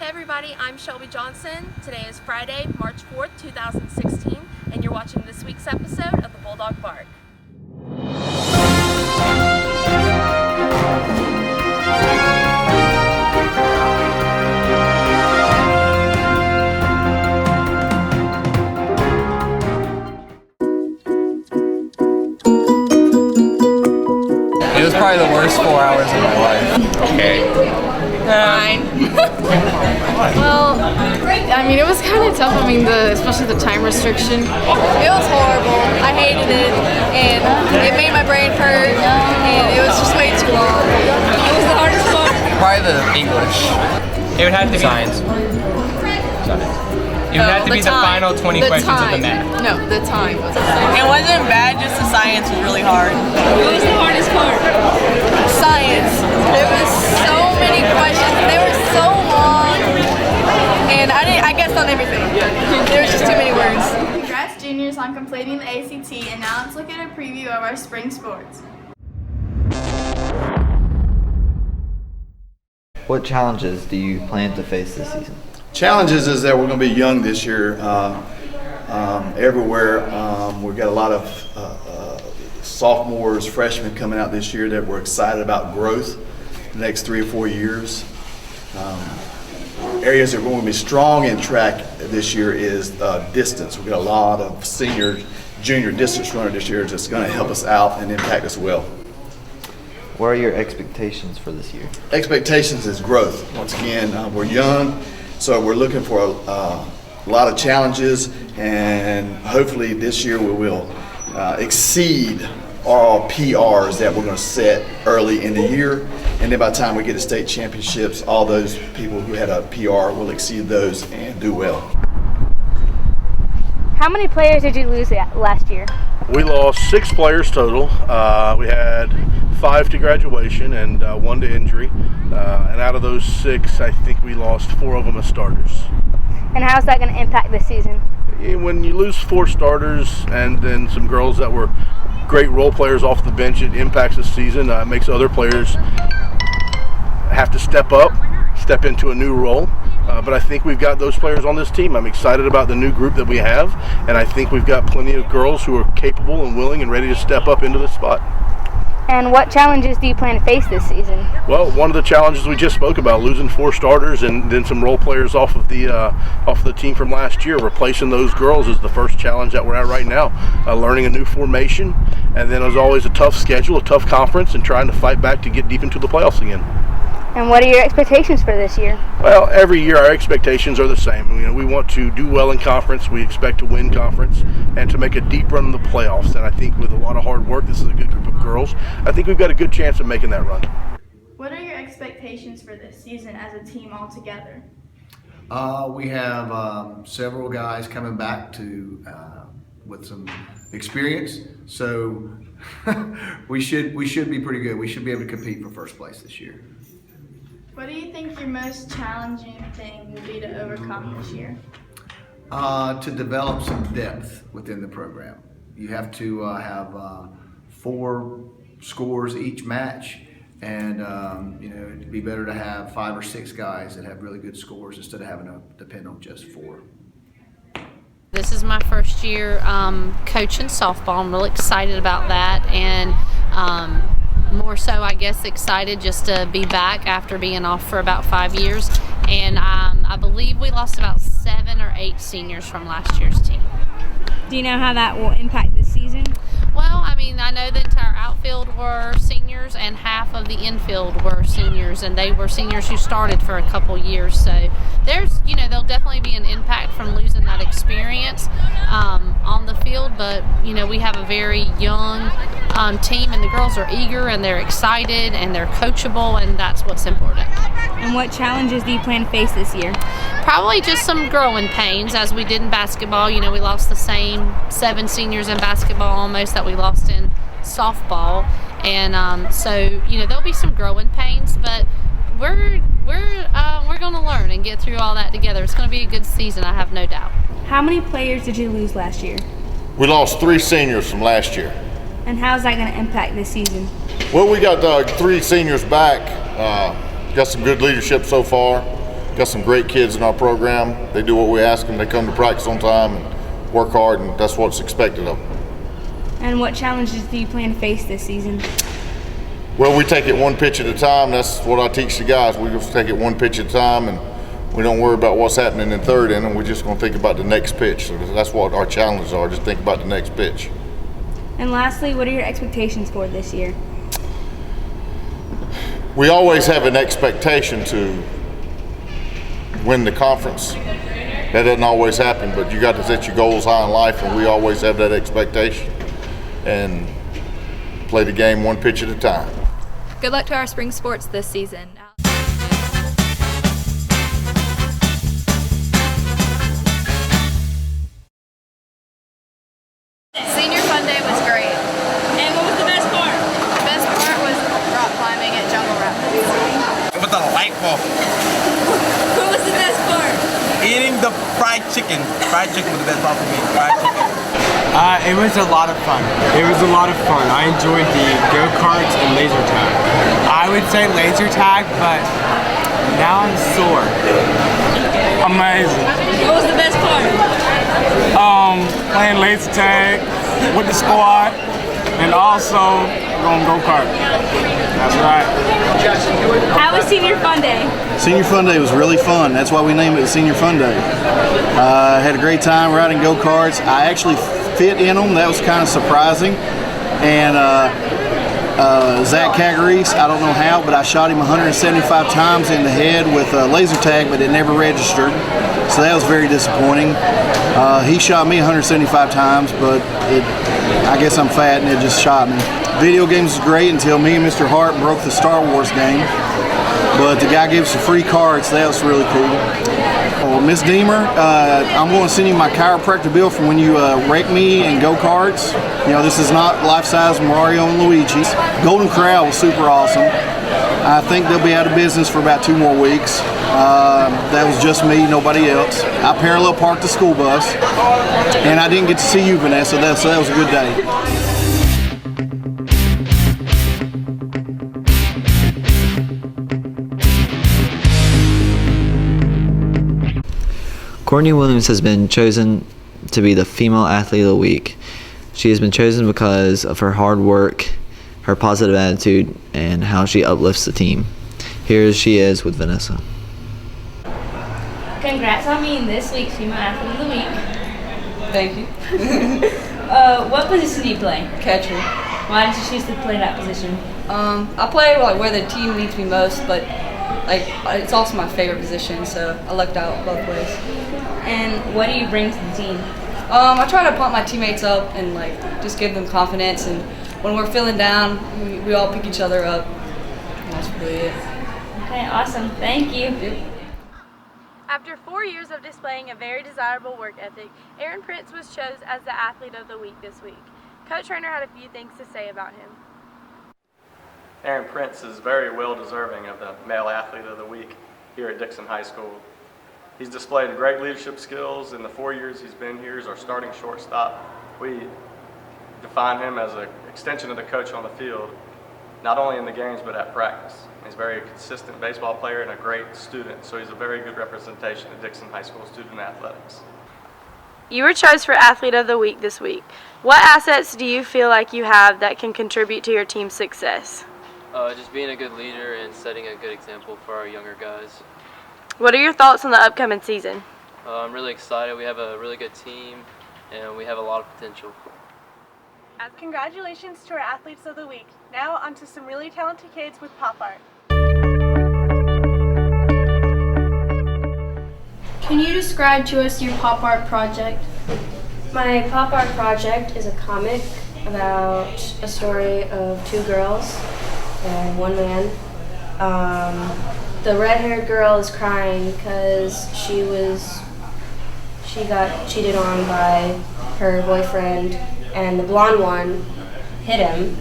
Hey everybody, I'm Shelby Johnson. Today is Friday, March 4th, 2016, and you're watching this week's episode of the Bulldog Bark. It was probably the worst 4 hours of my life. Okay. Fine. Well, I mean, it was kind of tough. I mean, especially the time restriction. It was horrible. I hated it, and it made my brain hurt, and it was just way too long. It was the hardest part. Probably the English. It would have to be science. It would have to be the final 20 questions of the math. No, the time was. It wasn't bad, just the science was really hard. What was the hardest part? Science. There was so many questions. They were so long, and I guessed on everything. There was just too many words. Congrats juniors on completing the ACT, and now let's look at a preview of our spring sports. What challenges do you plan to face this season? Challenges is that we're going to be young this year everywhere. We've got a lot of sophomores, freshmen coming out this year that we're excited about growth the next 3 or 4 years. Areas that are going to be strong in track this year is distance. We've got a lot of senior, junior distance runners this year that's going to help us out and impact us well. What are your expectations for this year? Expectations is growth. Once again, we're young, so we're looking for a lot of challenges, and hopefully this year we will exceed our PRs that we're going to set early in the year, and then by the time we get to state championships, all those people who had a PR will exceed those and do well. How many players did you lose last year? We lost 6 players total. We had 5 to graduation and 1 to injury. And out of those 6, I think we lost 4 of them as starters. And how's that going to impact this season? When you lose 4 starters and then some girls that were great role players off the bench, it impacts the season. It makes other players have to step into a new role. But I think we've got those players on this team. I'm excited about the new group that we have, and I think we've got plenty of girls who are capable and willing and ready to step up into this spot. And what challenges do you plan to face this season? Well, one of the challenges we just spoke about, losing 4 starters and then some role players off of the team from last year, replacing those girls is the first challenge that we're at right now. Learning a new formation, and then as always a tough schedule, a tough conference, and trying to fight back to get deep into the playoffs again. And what are your expectations for this year? Well, every year our expectations are the same. We want to do well in conference. We expect to win conference and to make a deep run in the playoffs. And I think with a lot of hard work, this is a good group of girls. I think we've got a good chance of making that run. What are your expectations for this season as a team altogether? We have several guys coming back with some experience, so we should be pretty good. We should be able to compete for first place this year. What do you think your most challenging thing will be to overcome this year? To develop some depth within the program. You have to have 4 scores each match, and it'd be better to have 5 or 6 guys that have really good scores instead of having to depend on just 4. This is my first year coaching softball. I'm really excited about that, and more so, I guess, excited just to be back after being off for about 5 years. And I believe we lost about 7 or 8 seniors from last year's team. Do you know how that will impact this season? Well, I mean, I know the entire outfield were seniors and half of the infield were seniors, and they were seniors who started for a couple years. So there'll definitely be an impact from losing that experience on the field. But, we have a very young team, and the girls are eager and they're excited and they're coachable, and that's what's important. And what challenges do you plan to face this year? Probably just some growing pains, as we did in basketball. We lost the same 7 seniors in basketball almost that we lost in softball, and so there'll be some growing pains, but we're going to learn and get through all that together. It's going to be a good season, I have no doubt. How many players did you lose last year? We lost 3 seniors from last year. And how's that going to impact this season? Well, we got 3 seniors back. Got some good leadership so far. got some great kids in our program. They do what we ask them. They come to practice on time and work hard, and that's what's expected of them. And what challenges do you plan to face this season? Well, we take it one pitch at a time. That's what I teach the guys. We just take it one pitch at a time, and we don't worry about what's happening in third inning. We're just going to think about the next pitch. So that's what our challenges are, just think about the next pitch. And lastly, what are your expectations for this year? We always have an expectation to win the conference. That doesn't always happen, but you got to set your goals high in life, and we always have that expectation and play the game one pitch at a time. Good luck to our spring sports this season. Senior Fun Day was great. And what was the best part? The best part was rock climbing at Jungle Rapids. With the light bulb. What was the best part? Eating the fried chicken. Fried chicken was the best part for me. Fried chicken. It was a lot of fun. I enjoyed the go-karts and laser tag. I would say laser tag, but now I'm sore. Amazing. What was the best part? Playing laser tag with the squad and also going go-kart. That's right. How was Senior Fun Day? Senior Fun Day was really fun. That's why we named it Senior Fun Day. Had a great time riding go-karts. I actually fit in them. That was kind of surprising. And Zach Cagarese, I don't know how, but I shot him 175 times in the head with a laser tag, but it never registered. So that was very disappointing. He shot me 175 times, but I guess I'm fat and it just shot me. Video games was great until me and Mr. Hart broke the Star Wars game. But the guy gave us some free cards. That was really cool. Oh, Miss Deemer, I'm going to send you my chiropractor bill from when you wrecked me in go-karts. You know, this is not life-size Mario and Luigi's. Golden Corral was super awesome. I think they'll be out of business for about 2 more weeks. That was just me, nobody else. I parallel parked the school bus, and I didn't get to see you, Vanessa. So that was a good day. Courtney Williams has been chosen to be the Female Athlete of the Week. She has been chosen because of her hard work, her positive attitude, and how she uplifts the team. Here she is with Vanessa. Congrats on being this week's Female Athlete of the Week. Thank you. What position do you play? Catcher. Why did you choose to play that position? I play like where the team needs me most, but like it's also my favorite position, so I lucked out both ways. And what do you bring to the team? I try to pump my teammates up and like just give them confidence, and when we're feeling down, we all pick each other up. And that's really it. Okay, awesome. Thank you. After 4 years of displaying a very desirable work ethic, Aaron Prince was chosen as the Athlete of the Week this week. Coach Trainer had a few things to say about him. Aaron Prince is very well deserving of the Male Athlete of the Week here at Dixon High School. He's displayed great leadership skills in the 4 years he's been here as our starting shortstop. We define him as an extension of the coach on the field, not only in the games but at practice. He's a very consistent baseball player and a great student, so he's a very good representation of Dixon High School student athletics. You were chosen for Athlete of the Week this week. What assets do you feel like you have that can contribute to your team's success? Just being a good leader and setting a good example for our younger guys. What are your thoughts on the upcoming season? I'm really excited. We have a really good team and we have a lot of potential. Congratulations to our Athletes of the Week. Now on to some really talented kids with pop art. Can you describe to us your pop art project? My pop art project is a comic about a story of 2 girls and 1 man. The red-haired girl is crying because she got cheated on by her boyfriend, and the blonde one hit him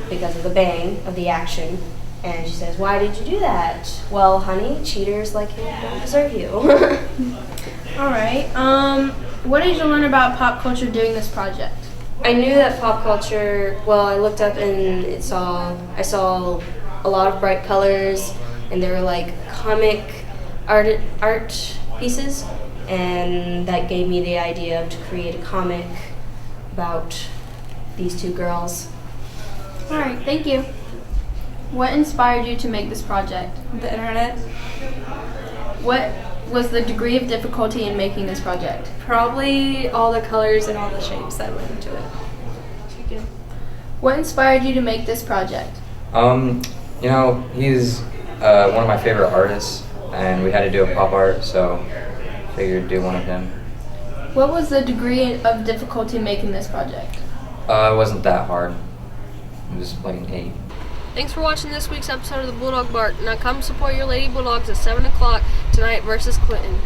because of the bang of the action. And she says, "Why did you do that?" "Well, honey, cheaters like him don't deserve you." All right. What did you learn about pop culture doing this project? I knew that pop culture, well, I looked up and I saw a lot of bright colors, and they were like comic art pieces, and that gave me the idea to create a comic about these two girls. All right, thank you. What inspired you to make this project? The internet. What was the degree of difficulty in making this project? Probably all the colors and all the shapes that went into it. What inspired you to make this project? You know, he's one of my favorite artists, and we had to do a pop art, so I figured do one of him. What was the degree of difficulty making this project? It wasn't that hard. It was like an 8. Thanks for watching this week's episode of the Bulldog Bark. Now come support your Lady Bulldogs at 7 o'clock tonight versus Clinton.